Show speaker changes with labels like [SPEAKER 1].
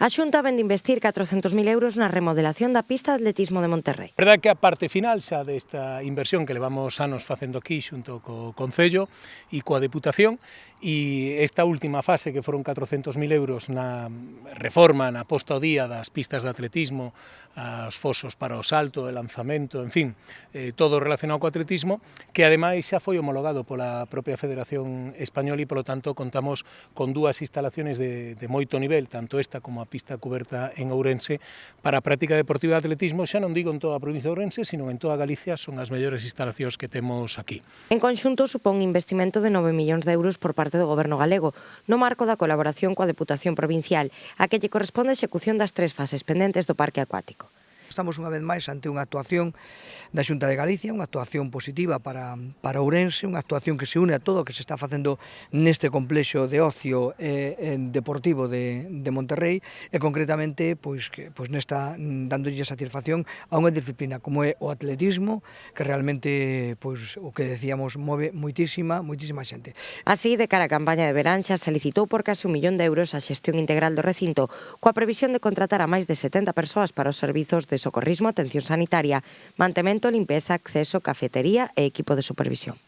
[SPEAKER 1] A Xunta ven de investir 400.000 euros na remodelación da pista de atletismo de Monterrei.
[SPEAKER 2] A verdade é que a parte final xa desta inversión que levamos anos facendo aquí xunto co Concello e coa Deputación, e esta última fase que foron 400.000 euros na reforma, na posta ao día das pistas de atletismo, os fosos para o salto, o lanzamento, en fin, todo relacionado co atletismo, que ademais xa foi homologado pola propia Federación Española e, polo tanto, contamos con dúas instalaciones de moito nivel, tanto esta como a pista cuberta en Ourense, para a práctica deportiva de atletismo, xa non digo en toda a provincia de Ourense, sino en toda Galicia, son as mellores instalacións que temos aquí.
[SPEAKER 1] En conxunto, supón un investimento de 9 millóns de euros por parte do Goberno galego, no marco da colaboración coa Deputación Provincial, a que lle corresponde a execución das 3 fases pendentes do parque acuático.
[SPEAKER 3] Estamos unha vez máis ante unha actuación da Xunta de Galicia, unha actuación positiva para Ourense, unha actuación que se une a todo o que se está facendo neste complexo de ocio deportivo de Monterrei e concretamente nesta dándolle satisfacción a unha disciplina como é o atletismo, que realmente, o que decíamos, move moitísima xente.
[SPEAKER 1] Así, de cara á campaña de verán, xa se licitou por case 1 millón de euros a xestión integral do recinto, coa previsión de contratar a máis de 70 persoas para os servizos de socorrismo, atención sanitaria, mantemento, limpeza, acceso, cafetería e equipo de supervisión.